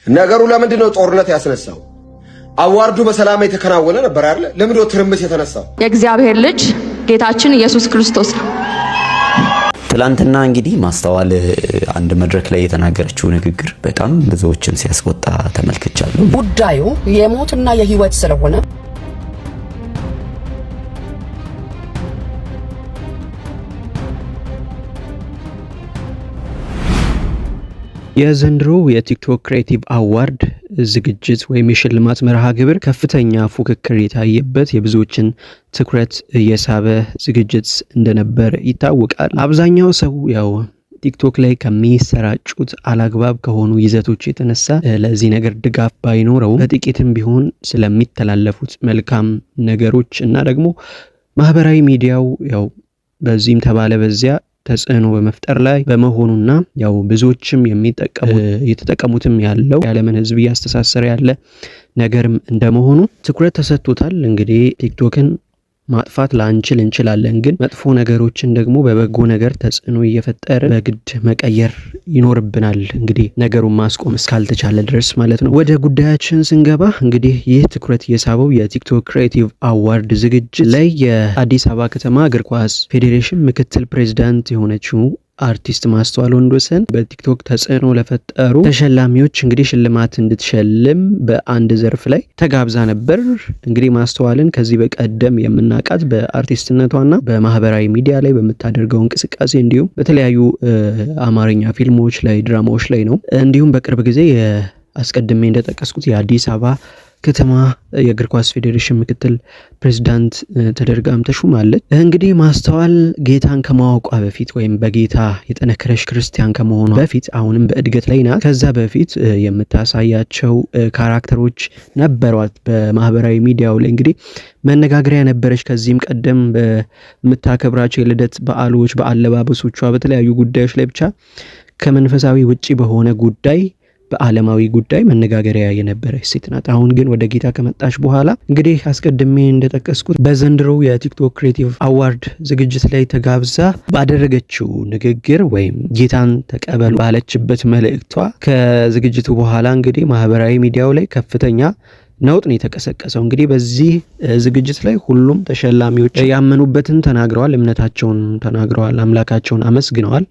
ነገሩ ለምንድን ነው ጦርነት ያስነሳው? አዋርዱ በሰላም የተከናወነ ነበር አይደል? ለምንድን ነው ትርምስ የተነሳው? የእግዚአብሔር ልጅ ጌታችን ኢየሱስ ክርስቶስ ነው። ትላንትና እንግዲህ ማስተዋል አንድ መድረክ ላይ የተናገረችው ንግግር በጣም ብዙዎችን ሲያስቆጣ ተመልክቻለሁ። ጉዳዩ የሞትና የህይወት ስለሆነ የዘንድሮ የቲክቶክ ክሬቲቭ አዋርድ ዝግጅት ወይም የሽልማት መርሃ ግብር ከፍተኛ ፉክክር የታየበት የብዙዎችን ትኩረት የሳበ ዝግጅት እንደነበር ይታወቃል። አብዛኛው ሰው ያው ቲክቶክ ላይ ከሚሰራጩት አላግባብ ከሆኑ ይዘቶች የተነሳ ለዚህ ነገር ድጋፍ ባይኖረው በጥቂትም ቢሆን ስለሚተላለፉት መልካም ነገሮች እና ደግሞ ማህበራዊ ሚዲያው ያው በዚህም ተባለ በዚያ ተጽዕኖ በመፍጠር ላይ በመሆኑና ያው ብዙዎችም የተጠቀሙትም ያለው የዓለምን ህዝብ ያስተሳሰረ ያለ ነገርም እንደመሆኑ ትኩረት ተሰጥቶታል። እንግዲህ ቲክቶክን ማጥፋት ላንችል እንችላለን፣ ግን መጥፎ ነገሮችን ደግሞ በበጎ ነገር ተጽዕኖ እየፈጠረ በግድ መቀየር ይኖርብናል። እንግዲህ ነገሩን ማስቆም እስካልተቻለ ድረስ ማለት ነው። ወደ ጉዳያችን ስንገባ እንግዲህ ይህ ትኩረት የሳበው የቲክቶክ ክሬቲቭ አዋርድ ዝግጅት ላይ የአዲስ አበባ ከተማ እግር ኳስ ፌዴሬሽን ምክትል ፕሬዝዳንት የሆነችው አርቲስት ማስተዋል ወንዶሰን በቲክቶክ ተጽዕኖ ለፈጠሩ ተሸላሚዎች እንግዲህ ሽልማት እንድትሸልም በአንድ ዘርፍ ላይ ተጋብዛ ነበር። እንግዲህ ማስተዋልን ከዚህ በቀደም የምናውቃት በአርቲስትነቷና በማህበራዊ ሚዲያ ላይ በምታደርገው እንቅስቃሴ እንዲሁም በተለያዩ አማርኛ ፊልሞች ላይ፣ ድራማዎች ላይ ነው። እንዲሁም በቅርብ ጊዜ አስቀድሜ እንደጠቀስኩት የአዲስ አበባ ከተማ የእግር ኳስ ፌዴሬሽን ምክትል ፕሬዝዳንት ተደርጋም ተሹማለች። እንግዲህ ማስተዋል ጌታን ከማወቋ በፊት ወይም በጌታ የጠነከረች ክርስቲያን ከመሆኗ በፊት አሁንም በእድገት ላይ ናት። ከዛ በፊት የምታሳያቸው ካራክተሮች ነበሯት በማህበራዊ ሚዲያው ላይ እንግዲህ መነጋገሪያ ነበረች። ከዚህም ቀደም በምታከብራቸው የልደት በዓሎች፣ በአለባበሶቿ፣ በተለያዩ ጉዳዮች ላይ ብቻ ከመንፈሳዊ ውጪ በሆነ ጉዳይ በዓለማዊ ጉዳይ መነጋገሪያ የነበረች ሴት ናት። አሁን ግን ወደ ጌታ ከመጣች በኋላ እንግዲህ አስቀድሜ እንደጠቀስኩት በዘንድሮው የቲክቶክ ክሬቲቭ አዋርድ ዝግጅት ላይ ተጋብዛ ባደረገችው ንግግር ወይም ጌታን ተቀበሉ ባለችበት መልእክቷ ከዝግጅቱ በኋላ እንግዲህ ማህበራዊ ሚዲያው ላይ ከፍተኛ ነውጥ ነው የተቀሰቀሰው። እንግዲህ በዚህ ዝግጅት ላይ ሁሉም ተሸላሚዎች ያመኑበትን ተናግረዋል፣ እምነታቸውን ተናግረዋል፣ አምላካቸውን አመስግነዋል።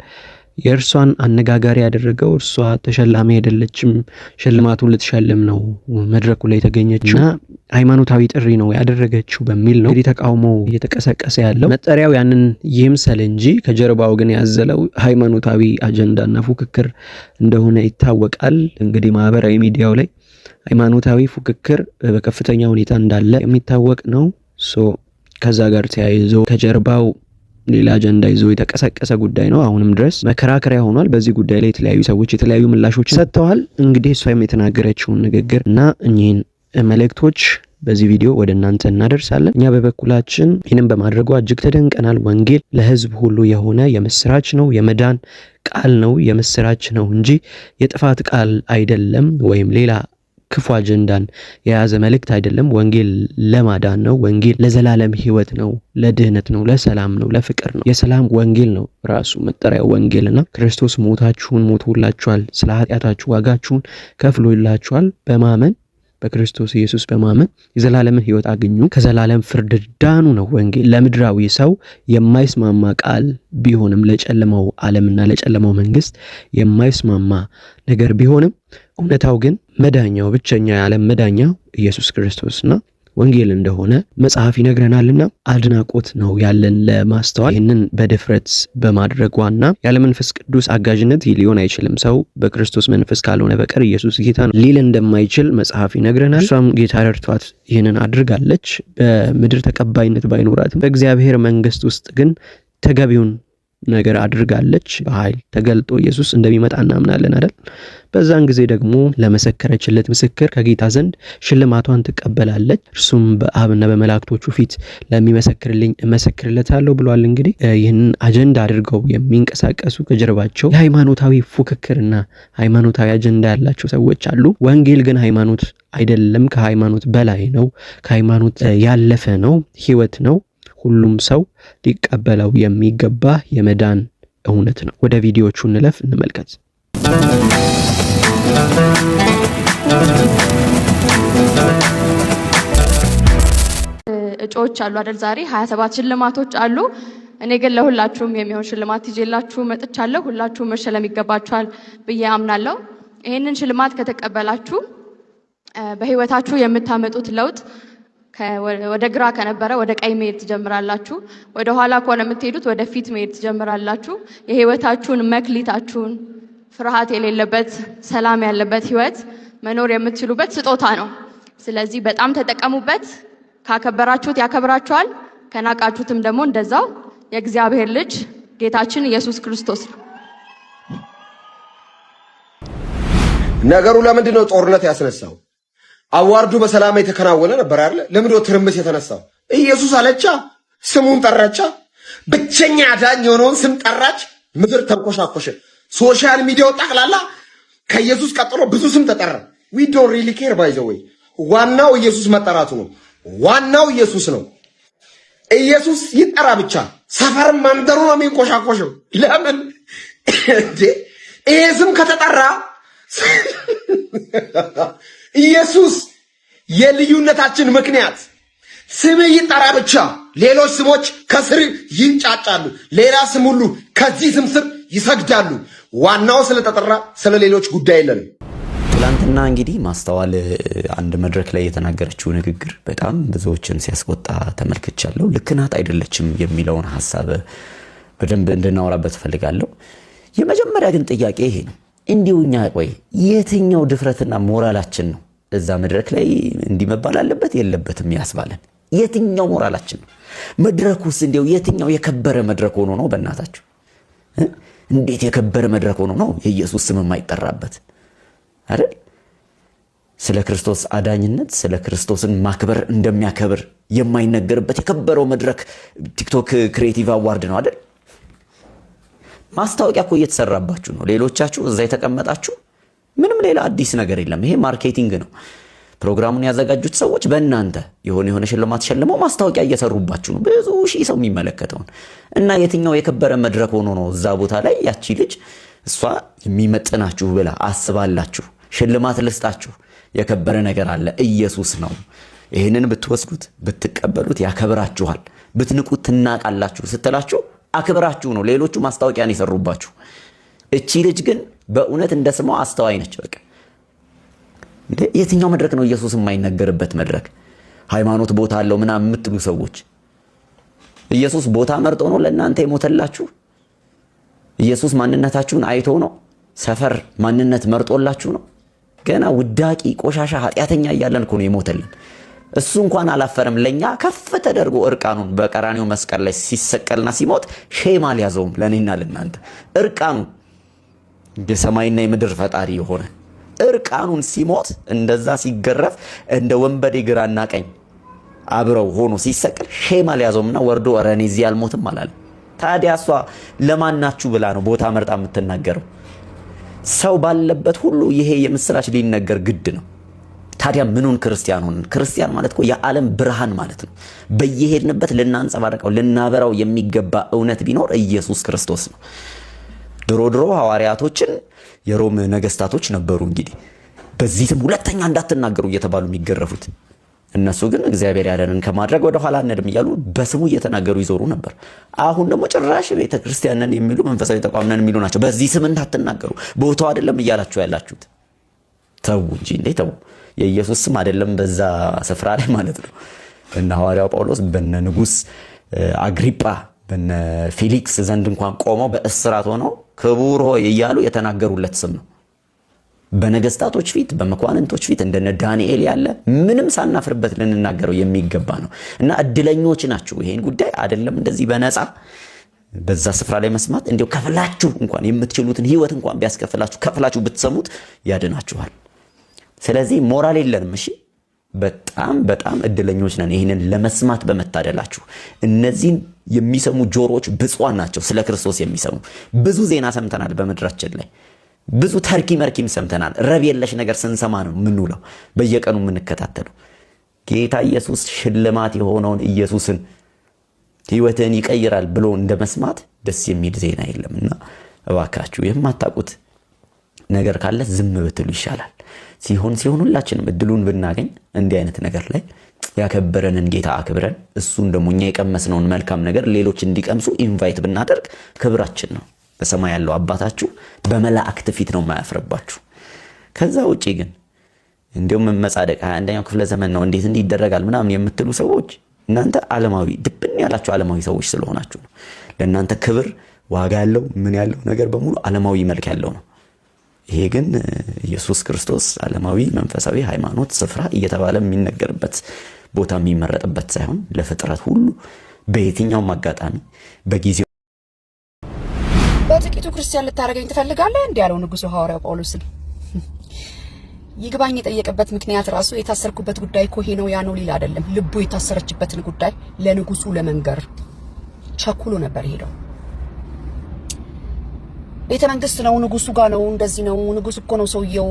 የእርሷን አነጋጋሪ ያደረገው እርሷ ተሸላሚ አይደለችም፣ ሽልማቱን ልትሸልም ነው መድረኩ ላይ የተገኘችው እና ሃይማኖታዊ ጥሪ ነው ያደረገችው በሚል ነው እንግዲህ ተቃውሞው እየተቀሰቀሰ ያለው። መጠሪያው ያንን ይምሰል እንጂ ከጀርባው ግን ያዘለው ሃይማኖታዊ አጀንዳና ፉክክር እንደሆነ ይታወቃል። እንግዲህ ማህበራዊ ሚዲያው ላይ ሃይማኖታዊ ፉክክር በከፍተኛ ሁኔታ እንዳለ የሚታወቅ ነው። ከዛ ጋር ተያይዞ ከጀርባው ሌላ አጀንዳ ይዞ የተቀሰቀሰ ጉዳይ ነው። አሁንም ድረስ መከራከሪያ ሆኗል። በዚህ ጉዳይ ላይ የተለያዩ ሰዎች የተለያዩ ምላሾች ሰጥተዋል። እንግዲህ እሷም የተናገረችውን ንግግር እና እኚህን መልእክቶች በዚህ ቪዲዮ ወደ እናንተ እናደርሳለን። እኛ በበኩላችን ይህንን በማድረጓ እጅግ ተደንቀናል። ወንጌል ለሕዝብ ሁሉ የሆነ የምስራች ነው፣ የመዳን ቃል ነው፣ የምስራች ነው እንጂ የጥፋት ቃል አይደለም ወይም ሌላ ክፉ አጀንዳን የያዘ መልእክት አይደለም። ወንጌል ለማዳን ነው። ወንጌል ለዘላለም ህይወት ነው፣ ለድህነት ነው፣ ለሰላም ነው፣ ለፍቅር ነው። የሰላም ወንጌል ነው ራሱ መጠሪያው ወንጌልና ክርስቶስ ሞቶላችኋል፣ ስለ ኃጢአታችሁ ዋጋችሁን ከፍሎላችኋል። በማመን በክርስቶስ ኢየሱስ በማመን የዘላለምን ህይወት አግኙ፣ ከዘላለም ፍርድ ዳኑ ነው ወንጌል። ለምድራዊ ሰው የማይስማማ ቃል ቢሆንም ለጨለማው ዓለምና ለጨለማው መንግስት የማይስማማ ነገር ቢሆንም እውነታው ግን መዳኛው ብቸኛ የዓለም መዳኛው ኢየሱስ ክርስቶስና ወንጌል እንደሆነ መጽሐፍ ይነግረናልና አድናቆት ነው ያለን ለማስተዋል። ይህንን በድፍረት በማድረጓና ያለ መንፈስ ቅዱስ አጋዥነት ሊሆን አይችልም። ሰው በክርስቶስ መንፈስ ካልሆነ በቀር ኢየሱስ ጌታ ነው ሊል እንደማይችል መጽሐፍ ይነግረናል። እሷም ጌታ ረድቷት ይህንን አድርጋለች። በምድር ተቀባይነት ባይኖራትም በእግዚአብሔር መንግስት ውስጥ ግን ተገቢውን ነገር አድርጋለች። በኃይል ተገልጦ ኢየሱስ እንደሚመጣ እናምናለን አይደል? በዛን ጊዜ ደግሞ ለመሰከረችለት ምስክር ከጌታ ዘንድ ሽልማቷን ትቀበላለች። እርሱም በአብና በመላእክቶቹ ፊት ለሚመሰክርልኝ እመሰክርለታለሁ ብሏል። እንግዲህ ይህንን አጀንዳ አድርገው የሚንቀሳቀሱ ከጀርባቸው የሃይማኖታዊ ፉክክርና ሃይማኖታዊ አጀንዳ ያላቸው ሰዎች አሉ። ወንጌል ግን ሃይማኖት አይደለም፣ ከሃይማኖት በላይ ነው፣ ከሃይማኖት ያለፈ ነው፣ ህይወት ነው። ሁሉም ሰው ሊቀበለው የሚገባ የመዳን እውነት ነው። ወደ ቪዲዮቹ እንለፍ፣ እንመልከት። ድሮዎች አሉ አይደል? ዛሬ 27 ሽልማቶች አሉ። እኔ ግን ለሁላችሁም የሚሆን ሽልማት ይዤላችሁ መጥቻለሁ። ሁላችሁም መሸለም ይገባችኋል ብዬ አምናለሁ። ይሄንን ሽልማት ከተቀበላችሁ በህይወታችሁ የምታመጡት ለውጥ ወደ ግራ ከነበረ ወደ ቀኝ መሄድ ትጀምራላችሁ። ወደ ኋላ ከሆነ የምትሄዱት ወደ ፊት መሄድ ትጀምራላችሁ። የህይወታችሁን መክሊታችሁን ፍርሃት የሌለበት ሰላም ያለበት ህይወት መኖር የምትችሉበት ስጦታ ነው። ስለዚህ በጣም ተጠቀሙበት። ካከበራችሁት ያከብራችኋል፣ ከናቃችሁትም ደግሞ እንደዛው። የእግዚአብሔር ልጅ ጌታችን ኢየሱስ ክርስቶስ ነው። ነገሩ ለምንድን ነው ጦርነት ያስነሳው? አዋርዱ በሰላም የተከናወነ ነበር አይደል? ለምንድን ነው ትርምስ የተነሳው? ኢየሱስ አለቻ፣ ስሙን ጠራቻ፣ ብቸኛ አዳኝ የሆነውን ስም ጠራች። ምድር ተንኮሻኮሸ። ሶሻል ሚዲያው ጠቅላላ ከኢየሱስ ቀጥሎ ብዙ ስም ተጠራ። we don't really care by the way። ዋናው ኢየሱስ መጠራቱ ነው። ዋናው ኢየሱስ ነው። ኢየሱስ ይጠራ ብቻ። ሰፈር መንደሩ ነው የሚንኮሻኮሸው። ለምን እንዴ? ይሄ ስም ከተጠራ ኢየሱስ የልዩነታችን ምክንያት ስም ይጠራ ብቻ። ሌሎች ስሞች ከስር ይንጫጫሉ። ሌላ ስም ሁሉ ከዚህ ስም ስር ይሰግዳሉ። ዋናው ስለተጠራ ስለሌሎች ጉዳይ የለንም። ትላንትና እንግዲህ ማስተዋል አንድ መድረክ ላይ የተናገረችው ንግግር በጣም ብዙዎችን ሲያስቆጣ ተመልክቻለሁ። ልክ ናት አይደለችም የሚለውን ሐሳብ በደንብ እንድናወራበት ፈልጋለሁ። የመጀመሪያ ግን ጥያቄ ይሄ ነው። እንዲውኛ ቆይ የትኛው ድፍረትና ሞራላችን ነው እዛ መድረክ ላይ እንዲህ መባል አለበት የለበትም ያስባለን? የትኛው ሞራላችን ነው? መድረኩስ እንዲው የትኛው የከበረ መድረክ ሆኖ ነው? በእናታችሁ እንዴት የከበረ መድረክ ሆኖ ነው የኢየሱስ ስም የማይጠራበት አይደል? ስለ ክርስቶስ አዳኝነት ስለ ክርስቶስን ማክበር እንደሚያከብር የማይነገርበት የከበረው መድረክ ቲክቶክ ክሬቲቭ አዋርድ ነው አይደል? ማስታወቂያ እኮ እየተሰራባችሁ ነው። ሌሎቻችሁ እዛ የተቀመጣችሁ ምንም ሌላ አዲስ ነገር የለም። ይሄ ማርኬቲንግ ነው። ፕሮግራሙን ያዘጋጁት ሰዎች በእናንተ የሆነ ሽልማት ሸልመው ማስታወቂያ እየሰሩባችሁ ነው፣ ብዙ ሺህ ሰው የሚመለከተውን። እና የትኛው የከበረ መድረክ ሆኖ ነው እዛ ቦታ ላይ ያቺ ልጅ እሷ የሚመጥናችሁ ብላ አስባላችሁ ሽልማት ልስጣችሁ? የከበረ ነገር አለ፣ ኢየሱስ ነው። ይህንን ብትወስዱት ብትቀበሉት ያከብራችኋል፣ ብትንቁት ትናቃላችሁ ስትላችሁ አክብራችሁ ነው። ሌሎቹ ማስታወቂያን ይሰሩባችሁ። እቺ ልጅ ግን በእውነት እንደ ስሟ አስተዋይ ነች። በቃ እንዴ የትኛው መድረክ ነው ኢየሱስ የማይነገርበት መድረክ? ሃይማኖት ቦታ አለው ምናምን የምትሉ ሰዎች ኢየሱስ ቦታ መርጦ ነው ለእናንተ የሞተላችሁ? ኢየሱስ ማንነታችሁን አይቶ ነው? ሰፈር ማንነት መርጦላችሁ ነው? ገና ውዳቂ ቆሻሻ ኃጢአተኛ እያለን እኮ ነው የሞተልን። እሱ እንኳን አላፈረም። ለኛ ከፍ ተደርጎ እርቃኑን በቀራኒው መስቀል ላይ ሲሰቀልና ሲሞት ሼም አልያዘውም። ለኔና ለናንተ እርቃኑን የሰማይና የምድር ፈጣሪ የሆነ እርቃኑን ሲሞት እንደዛ ሲገረፍ እንደ ወንበዴ ግራና ቀኝ አብረው ሆኖ ሲሰቀል ሼም አልያዘውምና ወርዶ ረኔ እዚህ አልሞትም አላለ። ታዲያ እሷ ለማናችሁ ብላ ነው ቦታ መርጣ የምትናገረው? ሰው ባለበት ሁሉ ይሄ የምስራች ሊነገር ግድ ነው። ታዲያ ምኑን ክርስቲያን ሆነን? ክርስቲያን ማለት እኮ የዓለም ብርሃን ማለት ነው። በየሄድንበት ልናንጸባርቀው ልናበራው የሚገባ እውነት ቢኖር ኢየሱስ ክርስቶስ ነው። ድሮ ሐዋርያቶችን የሮም ነገስታቶች ነበሩ እንግዲህ በዚህ ስም ሁለተኛ እንዳትናገሩ እየተባሉ የሚገረፉት። እነሱ ግን እግዚአብሔር ያለንን ከማድረግ ወደ ኋላ አንሄድም እያሉ በስሙ እየተናገሩ ይዞሩ ነበር። አሁን ደግሞ ጭራሽ ቤተክርስቲያን ነን የሚሉ መንፈሳዊ ተቋም ነን የሚሉ ናቸው። በዚህ ስም እንዳትናገሩ ቦታው አይደለም እያላችሁ ያላችሁት። ተው እንጂ እንዴ ተው። የኢየሱስ ስም አይደለም በዛ ስፍራ ላይ ማለት ነው። እና ሐዋርያው ጳውሎስ በነ ንጉስ አግሪጳ በነ ፌሊክስ ዘንድ እንኳን ቆመው በእስራት ሆነው ክቡር ሆይ እያሉ የተናገሩለት ስም ነው። በነገስታቶች ፊት በመኳንንቶች ፊት እንደነ ዳንኤል ያለ ምንም ሳናፍርበት ልንናገረው የሚገባ ነው። እና እድለኞች ናችሁ። ይሄን ጉዳይ አይደለም እንደዚህ በነፃ በዛ ስፍራ ላይ መስማት እንዲው ከፍላችሁ እንኳን የምትችሉትን ህይወት እንኳን ቢያስከፍላችሁ ከፍላችሁ ብትሰሙት ያድናችኋል። ስለዚህ ሞራል የለንም። እሺ በጣም እድለኞች ነን ይሄንን ለመስማት በመታደላችሁ። እነዚህን የሚሰሙ ጆሮዎች ብፁዓን ናቸው፣ ስለ ክርስቶስ የሚሰሙ። ብዙ ዜና ሰምተናል በመድራችን ላይ ብዙ ተርኪ መርኪም ሰምተናል። ረብ የለሽ ነገር ስንሰማ ነው የምንውለው በየቀኑ የምንከታተለው። ጌታ ኢየሱስ ሽልማት የሆነውን ኢየሱስን ህይወትን ይቀይራል ብሎ እንደመስማት ደስ የሚል ዜና የለምና እባካችሁ የማታውቁት ነገር ካለ ዝም ብትሉ ይሻላል። ሲሆን ሁላችንም እድሉን ብናገኝ እንዲህ አይነት ነገር ላይ ያከበረንን ጌታ አክብረን እሱን ደግሞ እኛ የቀመስነውን መልካም ነገር ሌሎች እንዲቀምሱ ኢንቫይት ብናደርግ ክብራችን ነው። በሰማይ ያለው አባታችሁ በመላእክት ፊት ነው የማያፍርባችሁ። ከዛ ውጪ ግን እንዲሁም መጻደቅ 21ኛው ክፍለ ዘመን ነው እንዴት እንዲህ ይደረጋል ምናምን የምትሉ ሰዎች እናንተ ዓለማዊ ድብን ያላችሁ ዓለማዊ ሰዎች ስለሆናችሁ ነው። ለእናንተ ክብር ዋጋ ያለው ምን ያለው ነገር በሙሉ ዓለማዊ መልክ ያለው ነው። ይሄ ግን ኢየሱስ ክርስቶስ ዓለማዊ መንፈሳዊ ሃይማኖት ስፍራ እየተባለ የሚነገርበት ቦታ የሚመረጥበት ሳይሆን ለፍጥረት ሁሉ በየትኛውም አጋጣሚ በጊዜው በጥቂቱ ክርስቲያን ልታረገኝ ትፈልጋለህ እንዴ ያለው ንጉሡ ሐዋርያው ጳውሎስን ይግባኝ የጠየቀበት ምክንያት ራሱ የታሰርኩበት ጉዳይ እኮ ይሄ ነው ያ ነው ሊል አይደለም። ልቡ የታሰረችበትን ጉዳይ ለንጉሡ ለመንገር ቸኩሎ ነበር ሄደው። ቤተ መንግስት ነው ንጉሡ ጋር ነው እንደዚህ ነው ንጉሡ እኮ ነው ሰውየው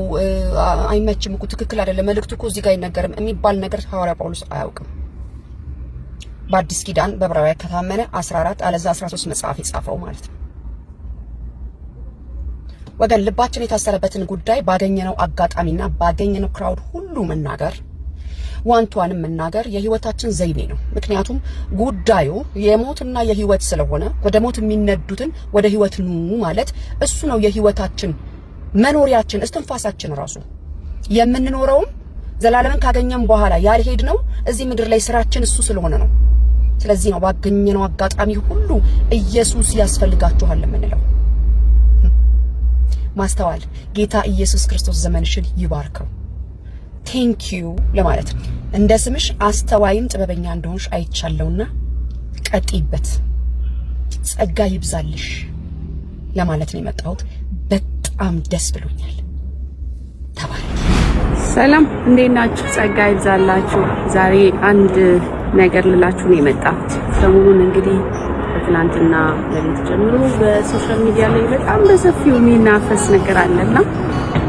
አይመችም እኮ ትክክል አይደለም መልእክቱ እኮ እዚህ ጋር አይነገርም የሚባል ነገር ሐዋርያ ጳውሎስ አያውቅም። በአዲስ ኪዳን በዕብራውያን ከታመነ 14 አለዛ 13 መጽሐፍ የጻፈው ማለት ነው። ወገን ልባችን የታሰረበትን ጉዳይ ባገኘነው አጋጣሚና ባገኘነው ክራውድ ሁሉ መናገር ዋንቷንም መናገር የህይወታችን ዘይቤ ነው። ምክንያቱም ጉዳዩ የሞትና የህይወት ስለሆነ ወደ ሞት የሚነዱትን ወደ ህይወት ኑ ማለት እሱ ነው የህይወታችን መኖሪያችን እስትንፋሳችን ራሱ የምንኖረውም ዘላለምን ካገኘን በኋላ ያልሄድነው እዚህ ምድር ላይ ስራችን እሱ ስለሆነ ነው። ስለዚህ ነው ባገኘነው አጋጣሚ ሁሉ ኢየሱስ ያስፈልጋችኋል የምንለው። ማስተዋል ጌታ ኢየሱስ ክርስቶስ ዘመንሽን ይባርከው። ቴንክ ዩ ለማለት ነው። እንደ ስምሽ አስተዋይም ጥበበኛ እንደሆንሽ አይቻለውና ቀጥይበት፣ ጸጋ ይብዛልሽ ለማለት ነው የመጣሁት። በጣም ደስ ብሎኛል። ተባረክ። ሰላም፣ እንዴት ናችሁ? ጸጋ ይብዛላችሁ። ዛሬ አንድ ነገር ልላችሁ ነው የመጣሁት። ሰሞኑን እንግዲህ ትናንትና ለሊት ጀምሮ በሶሻል ሚዲያ ላይ በጣም በሰፊው የሚናፈስ ነገር አለና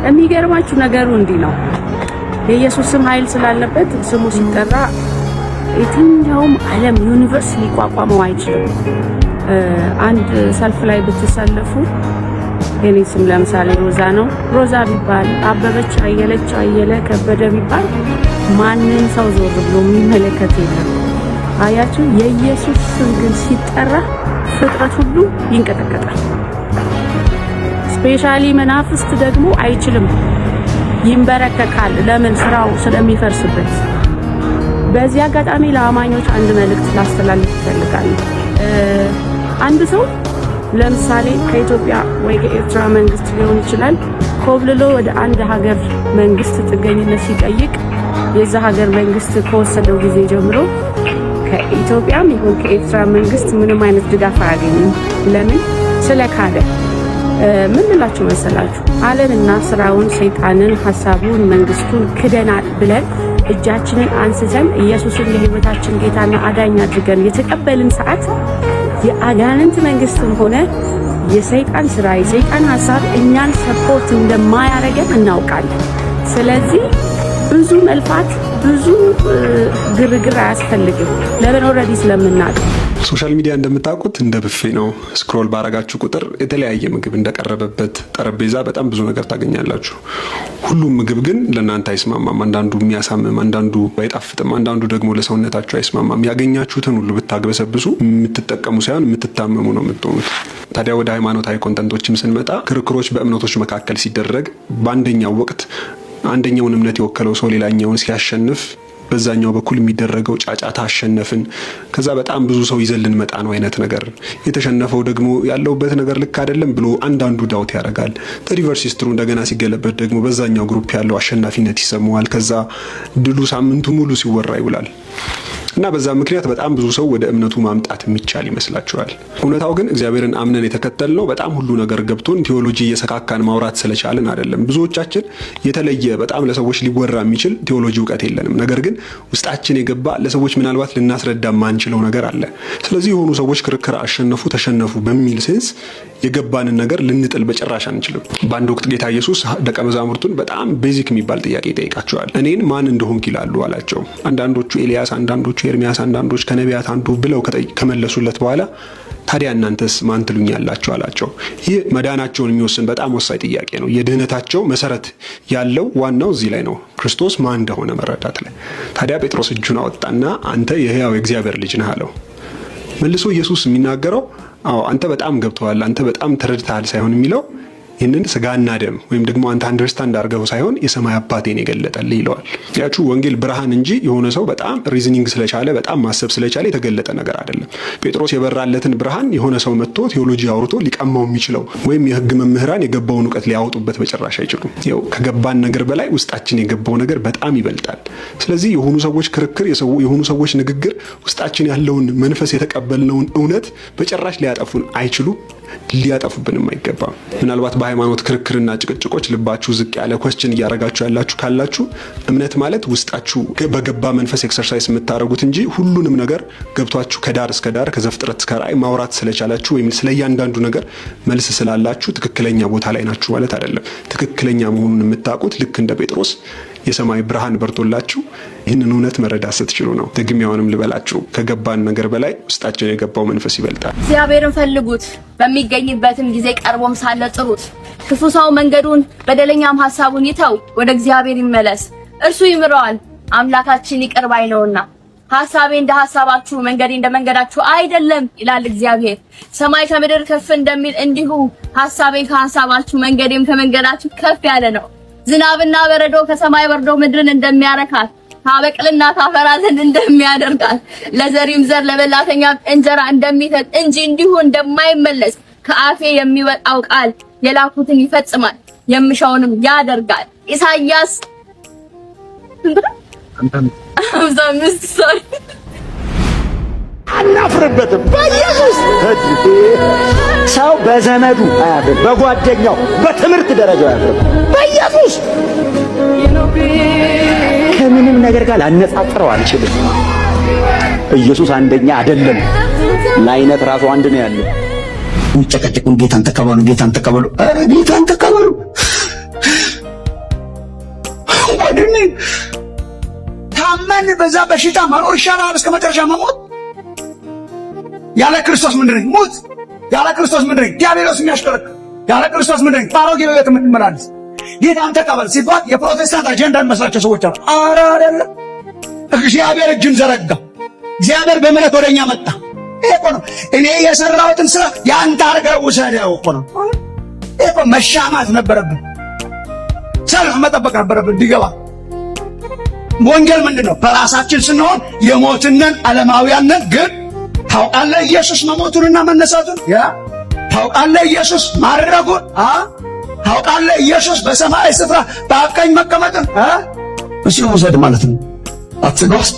የሚገርማችሁ ነገሩ እንዲህ ነው። የኢየሱስ ስም ኃይል ስላለበት ስሙ ሲጠራ የትኛውም ዓለም ዩኒቨርስ ሊቋቋመው አይችልም። አንድ ሰልፍ ላይ ብትሰለፉ የኔ ስም ለምሳሌ ሮዛ ነው። ሮዛ ቢባል አበበች፣ አየለች፣ አየለ፣ ከበደ ቢባል ማንም ሰው ዞር ብሎ የሚመለከት የለም። አያችሁ፣ የኢየሱስ ስም ግን ሲጠራ ፍጥረት ሁሉ ይንቀጠቀጣል። ስፔሻሊ መናፍስት ደግሞ አይችልም፣ ይንበረከካል። ለምን? ስራው ስለሚፈርስበት። በዚህ አጋጣሚ ለአማኞች አንድ መልእክት ላስተላልፍ እፈልጋለሁ። አንድ ሰው ለምሳሌ ከኢትዮጵያ ወይ ከኤርትራ መንግስት ሊሆን ይችላል ኮብልሎ ወደ አንድ ሀገር መንግስት ጥገኝነት ሲጠይቅ የዛ ሀገር መንግስት ከወሰደው ጊዜ ጀምሮ ከኢትዮጵያም ይሁን ከኤርትራ መንግስት ምንም አይነት ድጋፍ አያገኝም። ለምን? ስለካደ። ምን ልላችሁ መሰላችሁ? ዓለምና ስራውን፣ ሰይጣንን፣ ሐሳቡን፣ መንግስቱን ክደናል ብለን እጃችንን አንስተን ኢየሱስን የህይወታችን ጌታና አዳኝ አድርገን የተቀበልን ሰዓት የአጋንንት መንግስትም ሆነ የሰይጣን ስራ፣ የሰይጣን ሐሳብ እኛን ሰፖርት እንደማያረገን እናውቃለን። ስለዚህ ብዙ መልፋት ብዙ ግርግር አያስፈልግም። ለምን? ኦልሬዲ ስለምናውቅ። ሶሻል ሚዲያ እንደምታውቁት እንደ ብፌ ነው። ስክሮል ባረጋችሁ ቁጥር የተለያየ ምግብ እንደቀረበበት ጠረጴዛ በጣም ብዙ ነገር ታገኛላችሁ። ሁሉም ምግብ ግን ለእናንተ አይስማማም። አንዳንዱ የሚያሳምም፣ አንዳንዱ አይጣፍጥም፣ አንዳንዱ ደግሞ ለሰውነታችሁ አይስማማም። ያገኛችሁትን ሁሉ ብታግበሰብሱ የምትጠቀሙ ሳይሆን የምትታመሙ ነው የምትሆኑት። ታዲያ ወደ ሃይማኖታዊ ኮንተንቶችም ስንመጣ ክርክሮች በእምነቶች መካከል ሲደረግ በአንደኛው ወቅት አንደኛውን እምነት የወከለው ሰው ሌላኛውን ሲያሸንፍ በዛኛው በኩል የሚደረገው ጫጫታ አሸነፍን፣ ከዛ በጣም ብዙ ሰው ይዘልን መጣ ነው አይነት ነገር። የተሸነፈው ደግሞ ያለውበት ነገር ልክ አይደለም ብሎ አንዳንዱ ዳውት ያደርጋል። ሪቨርስ ሂስትሩ እንደገና ሲገለበት ደግሞ በዛኛው ግሩፕ ያለው አሸናፊነት ይሰማዋል። ከዛ ድሉ ሳምንቱ ሙሉ ሲወራ ይውላል። እና በዛ ምክንያት በጣም ብዙ ሰው ወደ እምነቱ ማምጣት የሚቻል ይመስላችኋል። እውነታው ግን እግዚአብሔርን አምነን የተከተልነው በጣም ሁሉ ነገር ገብቶን ቴዎሎጂ እየሰካካን ማውራት ስለቻልን አይደለም። ብዙዎቻችን የተለየ በጣም ለሰዎች ሊወራ የሚችል ቴዎሎጂ እውቀት የለንም። ነገር ግን ውስጣችን የገባ ለሰዎች ምናልባት ልናስረዳ ማንችለው ነገር አለ። ስለዚህ የሆኑ ሰዎች ክርክር አሸነፉ ተሸነፉ በሚል ሴንስ የገባንን ነገር ልንጥል በጭራሽ አንችልም። በአንድ ወቅት ጌታ ኢየሱስ ደቀ መዛሙርቱን በጣም ቤዚክ የሚባል ጥያቄ ይጠይቃቸዋል። እኔን ማን እንደሆንኩ ይላሉ አላቸው። አንዳንዶቹ ኤልያስ፣ አንዳንዶቹ ኤርሚያስ፣ አንዳንዶች ከነቢያት አንዱ ብለው ከመለሱለት በኋላ ታዲያ እናንተስ ማን ትሉኛላችሁ አላቸው። ይህ መዳናቸውን የሚወስን በጣም ወሳኝ ጥያቄ ነው። የድህነታቸው መሰረት ያለው ዋናው እዚህ ላይ ነው፣ ክርስቶስ ማን እንደሆነ መረዳት ላይ። ታዲያ ጴጥሮስ እጁን አወጣና አንተ የሕያው የእግዚአብሔር ልጅ ነህ አለው። መልሶ ኢየሱስ የሚናገረው አዎ አንተ በጣም ገብተዋል፣ አንተ በጣም ተረድተሃል ሳይሆን የሚለው ይህንን ስጋና ደም ወይም ደግሞ አንተ አንደርስታንድ አድርገው ሳይሆን የሰማይ አባቴን የገለጠልህ ይለዋል። ያችሁ ወንጌል ብርሃን እንጂ የሆነ ሰው በጣም ሪዝኒንግ ስለቻለ በጣም ማሰብ ስለቻለ የተገለጠ ነገር አይደለም። ጴጥሮስ የበራለትን ብርሃን የሆነ ሰው መጥቶ ቴዎሎጂ አውርቶ ሊቀማው የሚችለው ወይም የሕግ መምህራን የገባውን እውቀት ሊያወጡበት በጭራሽ አይችሉም። ያው ከገባን ነገር በላይ ውስጣችን የገባው ነገር በጣም ይበልጣል። ስለዚህ የሆኑ ሰዎች ክርክር፣ የሆኑ ሰዎች ንግግር ውስጣችን ያለውን መንፈስ የተቀበልነውን እውነት በጭራሽ ሊያጠፉን አይችሉም፣ ሊያጠፉብንም አይገባም። ምናልባት በሃይማኖት ክርክርና ጭቅጭቆች ልባችሁ ዝቅ ያለ ኮስችን እያረጋችሁ ያላችሁ ካላችሁ እምነት ማለት ውስጣችሁ በገባ መንፈስ ኤክሰርሳይዝ የምታደርጉት እንጂ ሁሉንም ነገር ገብቷችሁ ከዳር እስከ ዳር ከዘፍጥረት እስከ ራእይ ማውራት ስለቻላችሁ ወይም ስለእያንዳንዱ ነገር መልስ ስላላችሁ ትክክለኛ ቦታ ላይ ናችሁ ማለት አይደለም። ትክክለኛ መሆኑን የምታውቁት ልክ እንደ ጴጥሮስ የሰማይ ብርሃን በርቶላችሁ ይህንን እውነት መረዳት ስትችሉ ነው። ደግሜያውንም ልበላችሁ ከገባን ነገር በላይ ውስጣችን የገባው መንፈስ ይበልጣል። እግዚአብሔርን ፈልጉት፣ በሚገኝበትም ጊዜ ቀርቦም ሳለ ጥሩት። ክፉ ሰው መንገዱን በደለኛም ሐሳቡን ይተው፣ ወደ እግዚአብሔር ይመለስ፣ እርሱ ይምረዋል፣ አምላካችን ይቅር ባይ ነውና። ሐሳቤ እንደ ሐሳባችሁ መንገዴ እንደ መንገዳችሁ አይደለም ይላል እግዚአብሔር። ሰማይ ከምድር ከፍ እንደሚል እንዲሁ ሐሳቤ ከሐሳባችሁ መንገዴም ከመንገዳችሁ ከፍ ያለ ነው። ዝናብና በረዶ ከሰማይ ወርዶ ምድርን እንደሚያረካት ታበቅልና ታፈራ ዘንድ እንደሚያደርጋት ለዘሪም ዘር ለበላተኛም እንጀራ እንደሚሰጥ እንጂ እንዲሁ እንደማይመለስ ከአፌ የሚወጣው ቃል የላኩትን ይፈጽማል፣ የምሻውንም ያደርጋል። ኢሳይያስ አናፍርበትም። በኢየሱስ ሰው በዘመዱ አያፍርም፣ በጓደኛው በትምህርት ደረጃው አያፍርም። በኢየሱስ ከምንም ነገር ጋር ላነጻጽረው አልችልም። ኢየሱስ አንደኛ አይደለም፣ ለአይነት ራሱ አንድ ነው ያለው። ጨቀጨቁን፣ ጌታን ተቀበሉ፣ ጌታን ተቀበሉ፣ ጌታን ተቀበሉ። ወድኔ ታመን በዛ በሽታ መኖር ይሻላል እስከ መጨረሻ መሞት። ያለ ክርስቶስ ምንድነኝ? ሞት። ያለ ክርስቶስ ምንድነኝ? ዲያብሎስ የሚያሽከረክር። ያለ ክርስቶስ ምንድነኝ? ባሮጌ በቤት የምትመላለስ። ጌታን ተቀበል ሲባል የፕሮቴስታንት አጀንዳ የሚመስላቸው ሰዎች አሉ። ኧረ አይደለም። እግዚአብሔር እጁን ዘረጋ። እግዚአብሔር በምህረት ወደኛ መጣ። ይሄ እኮ ነው እኔ የሰራሁትን ስራ ያንተ አድርገህ ውሰደው እኮ ነው። ይሄ እኮ መሻማት ነበረብን፣ ሰልፍ መጠበቅ ነበረብን እንዲገባ። ወንጌል ምንድነው? በራሳችን ስንሆን የሞትነን ዓለማውያንን ግን ታውቃለህ ኢየሱስ መሞቱንና መነሳቱን፣ ታውቃለህ ኢየሱስ ማድረጉን፣ ታውቃለህ ኢየሱስ በሰማይ ስፍራ በቀኝ መቀመጥን እሱ መውሰድ ማለት ነው። አትስጋስ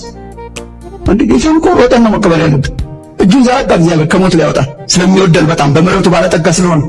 እንዴ! ጌታን እኮ ወጣን ነው መቀበል ያለብን። እጁን ዘረጋ እግዚአብሔር ከሞት ላይ ያወጣል። ስለሚወደን በጣም በምሕረቱ ባለጠጋ ስለሆነ